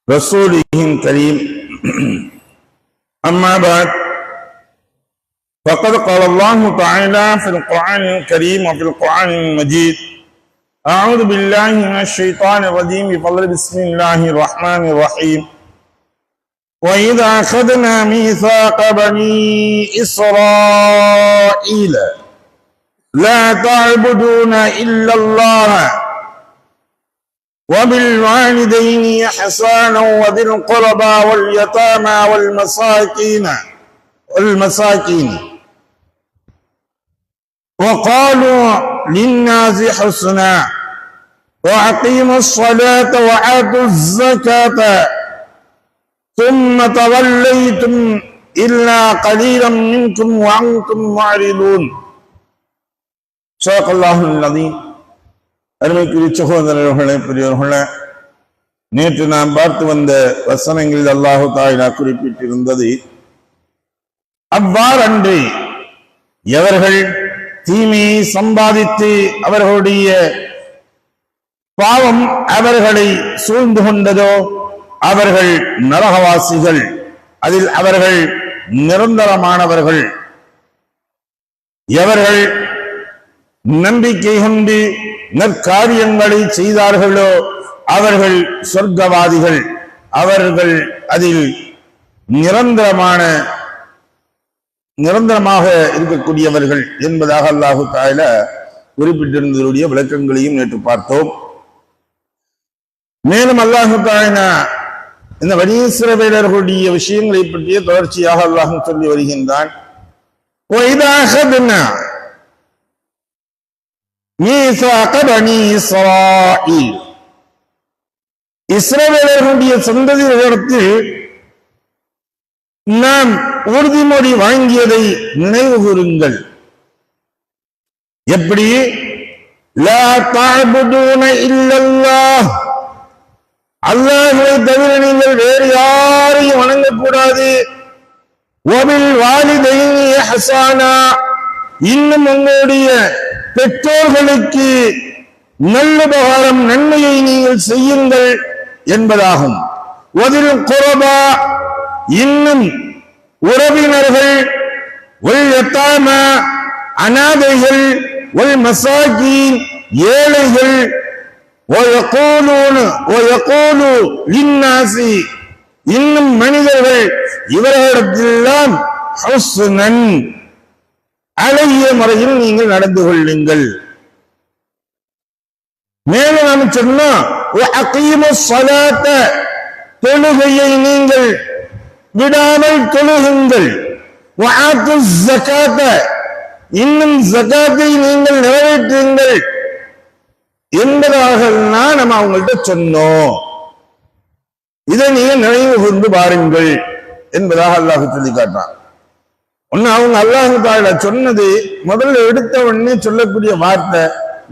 رسوله الكريم أما بعد فقد قال الله تعالى في القرآن الكريم وفي القرآن المجيد أعوذ بالله من الشيطان الرجيم بسم الله الرحمن الرحيم وإذا أخذنا ميثاق بني إسرائيل لا تعبدون إلا الله وبالوالدين إحسانا وذي القربى واليتامى والمساكين وقالوا للناس حسنا وأقيموا الصلاة وآتوا الزكاة ثم توليتم إلا قليلا منكم وأنتم معرضون صدق الله العظيم. அருமைக்குரிய சகோதரர்களே, பெரியவர்களே, நேற்று நாம் பார்த்து வந்த வசனங்களில் அல்லாஹு தஆலா குறிப்பிட்டிருந்தது, அவ்வாறன்றி எவர்கள் தீமையை சம்பாதித்து அவர்களுடைய பாவம் அவர்களை சூழ்ந்து கொண்டதோ அவர்கள் நரகவாசிகள், அதில் அவர்கள் நிரந்தரமானவர்கள். எவர்கள் நம்பிக்கை கொண்டு நற்காரியங்களை செய்தார்களோ அவர்கள் சொர்க்கவாதிகள், அவர்கள் அதில் நிரந்தரமாக இருக்கக்கூடியவர்கள் என்பதாக அல்லாஹு தஆலா குறிப்பிட்டிருந்ததுடைய விளக்கங்களையும் நேற்று பார்த்தோம். மேலும் அல்லாஹு தஆலா இந்த பனீ இஸ்ரவேலர்களுடைய விஷயங்களை பற்றிய தொடர்ச்சியாக அல்லாஹ் சொல்லி வருகின்றான். இஸ்ரவேலர்களுடைய சந்ததியிடத்தில் நாம் உறுதிமொழி வாங்கியதை நினைவு கூறுங்கள். எப்படி? லா தஅபுதூன இல்லல்லாஹ், அல்லாஹ்வை தவிர நீங்கள் வேறு யாரையும் வணங்கக்கூடாது. வபில் வாலிதைனி இஹ்சானா, இன்னும் உங்களுடைய பெற்றோர்களுக்கு நல்லுபகாரம் நன்மையை நீங்கள் செய்யுங்கள் என்பதாகும். வதில் குரபா, இன்னும் உறவினர்கள், வல் யதாமா அநாதைகள், வல் மசாகீன் ஏழைகள், வயகூலு லின்னாசி இன்னும் மனிதர்கள், இவர்களிடத்திலெல்லாம் ஹுஸ்னன் அழகிய முறையில் நீங்கள் நடந்து கொள்ளுங்கள். மேலும் நாம் சொன்னோம், தொழுகையை நீங்கள் விடாமல் தொழுகுங்கள். இன்னும் ஜகாத்தை நீங்கள் நிறைவேற்றுங்கள் என்பதாக நம்ம அவங்கள்ட்ட சொன்னோம். இதை நீங்கள் நினைவு கூர்ந்து பாருங்கள் என்பதாக அல்லாஹ் சொல்லி காட்டான். ஒன்னு அவங்க அல்லாஹ் தஆலா சொன்னது முதல்ல எடுத்த உடனே சொல்லக்கூடிய வார்த்தை,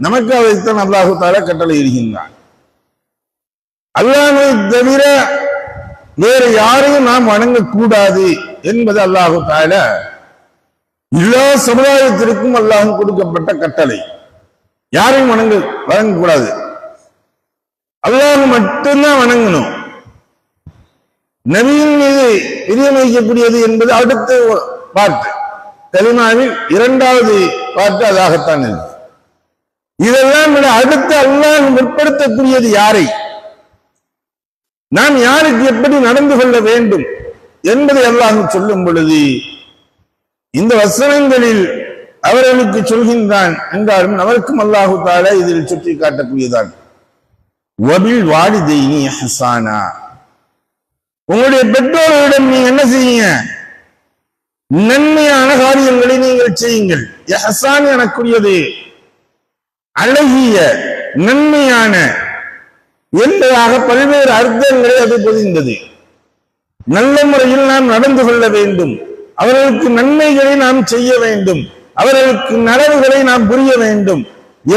நமக்கு அதைத்தான் அல்லாஹ் தஆலா கட்டளை இருக்கின்றான். அல்லாஹ்வை தவிர வேறு யாரையும் நாம் வணங்கக்கூடாது என்பது அல்லாஹ் தஆலா எல்லா சமுதாயத்திற்கும் அல்லாஹ் கொடுக்கப்பட்ட கட்டளை. யாரையும் வணங்கக்கூடாது, அல்லாஹ் மட்டும்தான் வணங்கணும். நபியின் மீது பிரியம் வைக்கக்கூடியது என்பது அடுத்த பாட்டு, கலிமாவில் இரண்டாவது பாட்டு அதாகத்தான் இருக்கு. இதெல்லாம் விட அடுத்து அல்லாஹ் முற்படுத்தக்கூடியது யாரை, நாம் யாருக்கு எப்படி நடந்து கொள்ள வேண்டும் என்பதை அல்லாஹ் சொல்லும் பொழுது இந்த வசனங்களில் அவர்களுக்கு சொல்கின்றான் என்றாலும் அவருக்கும் அல்லாஹு தஆலா இதில் சுட்டி காட்டக்கூடியதான். வபில் வாலிதைனி இஹ்சானா, உங்களுடைய பெற்றோர்களிடம் நீங்க என்ன செய்யுங்க, நன்மையான காரியங்களை நீங்கள் செய்யுங்கள். இஹ்சான் எனக்கூடியது அழகிய நன்மையான என்பதாக பல்வேறு அர்த்தங்களை அது பொதிந்தது. நல்ல முறையில் நாம் நடந்து கொள்ள வேண்டும், அவர்களுக்கு நன்மைகளை நாம் செய்ய வேண்டும், அவர்களுக்கு நலவுகளை நாம் புரிய வேண்டும்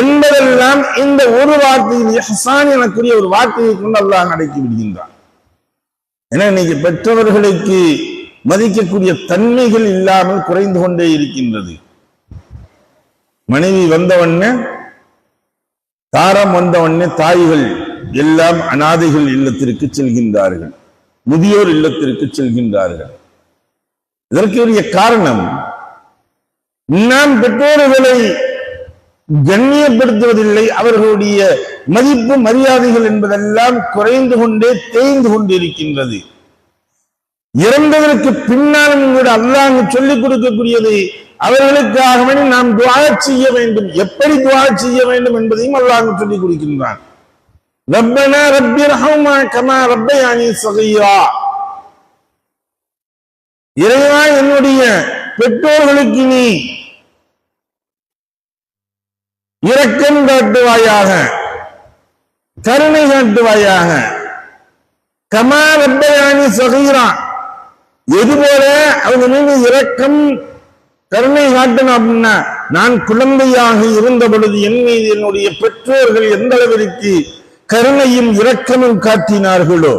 என்பதெல்லாம் இந்த ஒரு வார்த்தையில் இஹ்சான் எனக்குரிய ஒரு வார்த்தையை கொண்டு அல்லாஹ் அடக்கி விடுகின்றான். ஏன்னா இன்னைக்கு பெற்றவர்களுக்கு மதிக்கக்கூடிய தன்மைகள் இல்லாமல் குறைந்து கொண்டே இருக்கின்றது. மனைவி வந்தவண்ணே, தாரம் வந்தவண்ணே தாய்கள் எல்லாம் அனாதைகள் இல்லத்திற்கு செல்கின்றார்கள், முதியோர் இல்லத்திற்கு செல்கின்றார்கள். இதற்குரிய காரணம், நாம் பெற்றோர்களை கண்ணியப்படுத்துவதில்லை. அவர்களுடைய மதிப்பு மரியாதைகள் என்பதெல்லாம் குறைந்து கொண்டே தேய்ந்து கொண்டிருக்கின்றது. இறந்ததற்கு பின்னாலும் கூட அல்லாஹ் சொல்லிக் கொடுக்கக்கூடியது, அவர்களுக்காக நாம் துஆ செய்ய வேண்டும். எப்படி துஆ செய்ய வேண்டும் என்பதையும் அல்லாஹ் சொல்லிக் கொடுக்கின்றான். ரப்பனா ரப்பிர்ஹம்ஹுமா கமா ரப்பயானி ஸகீரா. இறைவா, என்னுடைய பெற்றோர்களுக்கு நீ இரக்கம் காட்டுவாயாக, கருணை காட்டுவாயாக. கமா ரப்பயானி ஸகீரா, எதுபோல அவங்க மீது இரக்கம் கருணை காட்டணும் அப்படின்னா, நான் குழந்தையாக இருந்த பொழுது என் மீது என்னுடைய பெற்றோர்கள் எந்த அளவிற்கு கருணையும் இரக்கமும் காட்டினார்களோ,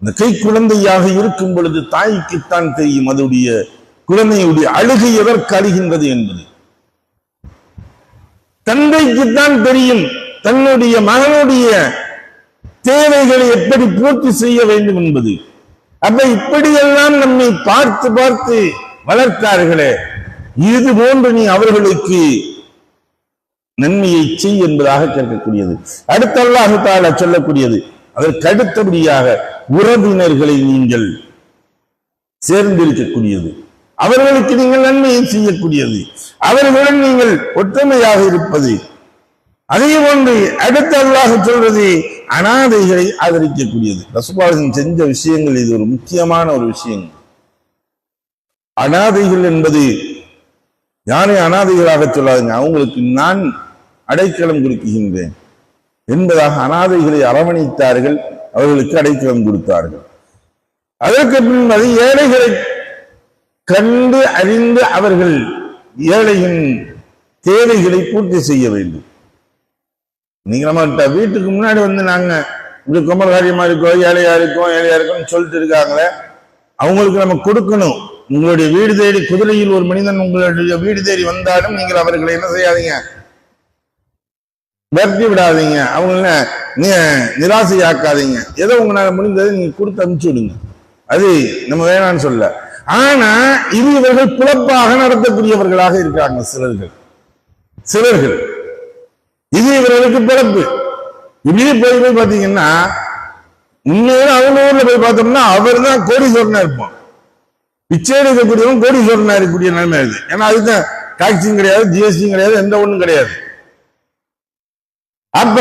இந்த கை குழந்தையாக இருக்கும் பொழுது தாய்க்குத்தான் தெரியும் அதனுடைய குழந்தையுடைய அழுகை எதற்கு அழுகின்றது என்பது. தந்தைக்குத்தான் தெரியும் தன்னுடைய மகனுடைய தேவைகளை எப்படி பூர்த்தி செய்ய வேண்டும் என்பது. அப்ப இப்படியெல்லாம் நம்மை பார்த்து பார்த்து வளர்த்தார்களே, இது போன்று நீ அவர்களுக்கு நன்மையை செய் என்பதாக கேட்கக்கூடியது. அடுத்து அல்லாஹ் தஆலா சொல்லக்கூடியது, அதற்கு அடுத்தபடியாக உறவினர்களை நீங்கள் சேர்ந்திருக்கக்கூடியது, அவர்களுக்கு நீங்கள் நன்மையை செய்யக்கூடியது, அவர்களுடன் நீங்கள் ஒற்றுமையாக இருப்பது. அதே போன்று அடுத்து அல்லாஹ் சொல்றது அனாதைகளை ஆதரிக்கக்கூடியது. ரசூலுல்லாஹ் செஞ்ச விஷயங்கள் இது ஒரு முக்கியமான ஒரு விஷயம். அனாதைகள் என்பது யாரை அனாதைகளாக சொல்லாதுங்க, அவங்களுக்கு நான் அடைக்கலம் கொடுக்கின்றேன் என்பதாக அனாதைகளை அரவணைத்தார்கள், அவர்களுக்கு அடைக்கலம் கொடுத்தார்கள். அதற்கு பின்பு ஏழைகளை கண்டு அறிந்து அவர்கள் ஏழையின் தேவைகளை பூர்த்தி செய்ய வேண்டும். நீங்க நம்ம வீட்டுக்கு முன்னாடி வந்து நாங்க இப்படி குமர் காரியமா இருக்கோம், ஏழையா இருக்கோம் சொல்லிட்டு இருக்காங்களே, அவங்களுக்கு நம்ம கொடுக்கணும். உங்களுடைய வீடு தேடி குதிரையில் ஒரு மனிதன் உங்களுடைய வீடு தேடி வந்தாலும் நீங்கள் அவர்களை என்ன செய்யாதீங்க, விரட்டி விடாதீங்க, அவங்கள நிராசையாக்காதீங்க. ஏதோ உங்களால முடிந்ததை நீங்க கொடுத்து அனுப்பிச்சு விடுங்க, அது நம்ம வேணான்னு சொல்ல. ஆனா இது இவர்கள் புலப்பாக நடத்தக்கூடியவர்களாக இருக்காங்க சிலர்கள். இது இவர்களுக்கு பிறப்பு. இப்படியே போய் பாத்தீங்கன்னா, உண்மையில அவங்க ஊர்ல போய் பார்த்தோம்னா அவர் தான் கோடீஸ்வரனா இருப்பான். பிச்சை எடுக்கக்கூடியவன் கோடீஸ்வரனா இருக்கக்கூடிய நிலைமை இது. ஏன்னா அதுதான் டாக்ஸியும் கிடையாது, ஜிஎஸ்டியும் கிடையாது, எந்த ஒண்ணும் கிடையாது. அப்ப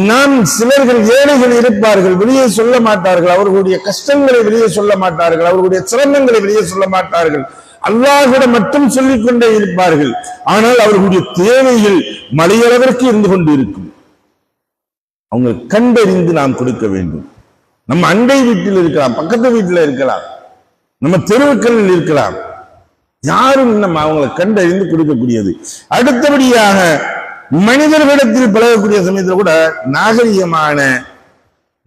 நாம் சிலர்கள் ஏழைகள் இருப்பார்கள், வெளியே சொல்ல மாட்டார்கள், அவர்களுடைய கஷ்டங்களை வெளியே சொல்ல மாட்டார்கள், அவர்களுடைய சிரமங்களை வெளியே சொல்ல மாட்டார்கள், அல்லாஹ்விடம் மட்டும் சொல்லிக் கொண்டே இருப்பார்கள். ஆனால் அவர்களுடைய தேவைகள் மலையளவிற்கு இருந்து கொண்டு இருக்கும். அவங்க கண்டறிந்து நாம் கொடுக்க வேண்டும். நம்ம அண்டை வீட்டில் இருக்கலாம், பக்கத்து வீட்டில் இருக்கலாம், நம்ம தெருவுக்களில் இருக்கலாம், யாரும் நம்ம அவங்களை கண்டறிந்து கொடுக்கக்கூடியது. அடுத்தபடியாக மனிதர்களிடத்தில் பழகக்கூடிய சமயத்தில் கூட நாகரிகமான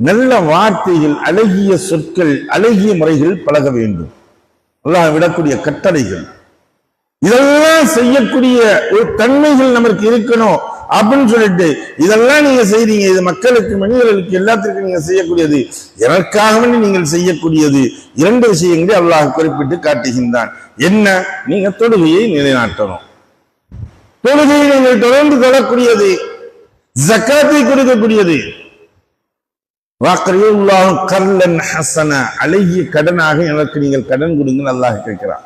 நல்ல வார்த்தைகள், அழகிய சொற்கள், அழகிய முறைகள் பழக வேண்டும். அல்லாஹ் விடக்கூடிய கட்டளைகள், இதெல்லாம் செய்யக்கூடிய ஒரு தன்மைகள் நமக்கு இருக்கணும் அப்படின்னு சொல்லிட்டு இதெல்லாம் நீங்க செய்றீங்க, இது மக்களுக்கு மனிதர்களுக்கு எல்லாத்திற்கும் நீங்க செய்யக்கூடியது, எனக்காக நீங்கள் செய்யக்கூடியது. இரண்டு விஷயங்களை அல்லாஹ் குறிப்பிட்டு காட்டுகின்றான். என்ன? நீங்க தொழுகையை நிலைநாட்டணும், தொழுகையை நீங்கள் தொடர்ந்து தொழக்கூடியது, ஜக்காத்தை கொடுக்கக்கூடியது. அழகிய கடனாக எனக்கு நீங்கள் கடன் கொடுங்க அல்லாஹ் கேட்கிறான்.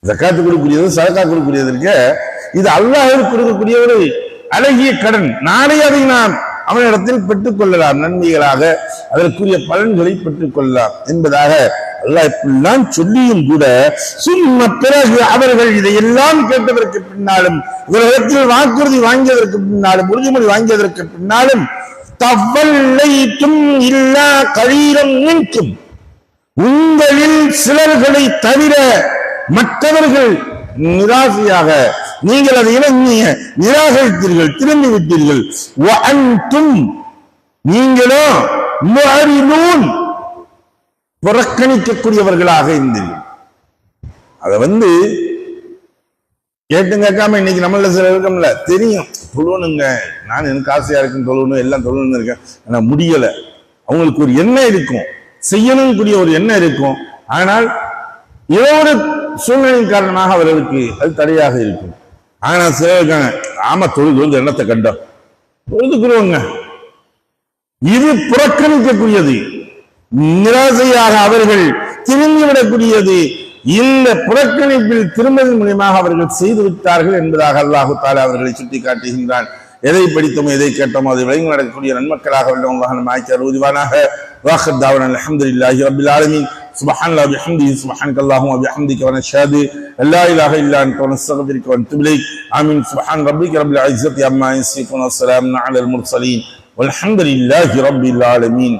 ஜக்காத்து கொடுக்கக்கூடியது, சதக்கா கொடுக்கக்கூடியதற்கு இது அல்லாஹ்வுக்கு கொடுக்கக்கூடிய ஒரு அழகிய கடன். நாளை அதை நாம் அவனிடத்தில் பெற்றுக் கொள்ளலாம், நன்மைகளாக அதற்குரிய பலன்களை பெற்றுக் கொள்ளலாம் என்பதாக அல்லாஹ் இப்படிலாம் சொல்லியும் கூட சும்மா பிறகு அவர்கள் இதையெல்லாம் கேட்டதற்கு பின்னாலும், இவரிடத்தில் வாக்குறுதி வாங்கியதற்கு பின்னாலும், உறுதிமொழி வாங்கியதற்கு பின்னாலும், தவல்லைத்தும் இல்லா கலீலம் நின்றும், உங்களில் சிலர்களை தவிர மற்றவர்கள் நிராசையாக நீங்கள் அதை இணங்கிய நிராகரித்தீர்கள், திரும்பி விட்டீர்கள். நீங்களோ புறக்கணிக்கக்கூடியவர்களாக இருந்தீர்கள். அதை கேட்டு கேட்காம இன்னைக்கு நம்மள சில இருக்கோம்ல, தெரியும் தொழுணுங்க, நான் எனக்கு ஆசையா இருக்குன்னு தொழுணும், எல்லாம் தொழுன்னு இருக்கேன், ஆனா முடியல. அவங்களுக்கு ஒரு எண்ணம் இருக்கும், செய்யணும் கூடிய ஒரு எண்ணம் இருக்கும். ஆனால் ஏதோ ஒரு சூழ்நிலையின் காரணமாக அவர்களுக்கு அது தடையாக இருக்கும். ஆனா சில ஆமா தொழுது எண்ணத்தை கண்டோம் தொழுதுக்குறவங்க, இது புறக்கணிக்கக்கூடியது, நிராசையாக அவர்கள் திரும்பிவிடக்கூடியது. இந்த புறக்கணிப்பில் திரும்பதன் மூலியமாக அவர்கள் செய்து விட்டார்கள் என்பதாக அல்லாஹு தஆலா அவர்களை சுட்டி காட்டுகின்றான். எதை படித்தோமோ எதை கேட்டோமோ அதை விளங்கி நடக்கக்கூடிய நன்மக்களாக உள்ளவங்களாக நம்ம ஆக்கி அருள்வானாக. வாஹிர் தாவனா அல்ஹம்துலில்லாஹி ரப்பில் ஆலமீன். சுப்ஹானல்லாஹி வபிஹம்திஹி சுப்ஹானக்கல்லாஹும்ம வபிஹம்திக வனஷ்ஹது அல்லா இலாஹா இல்லா அன்த வனஸ்தக்ஃபிருக வனதுபு இலைக். ஆமீன். சுப்ஹான ரப்பிக ரப்பில் இஸ்ஸத்தி அம்மா யசிஃபூன் வஸ்ஸலாமுன் அலல் முர்ஸலீன் வல்ஹம்துலில்லாஹி ரப்பில் ஆலமீன்.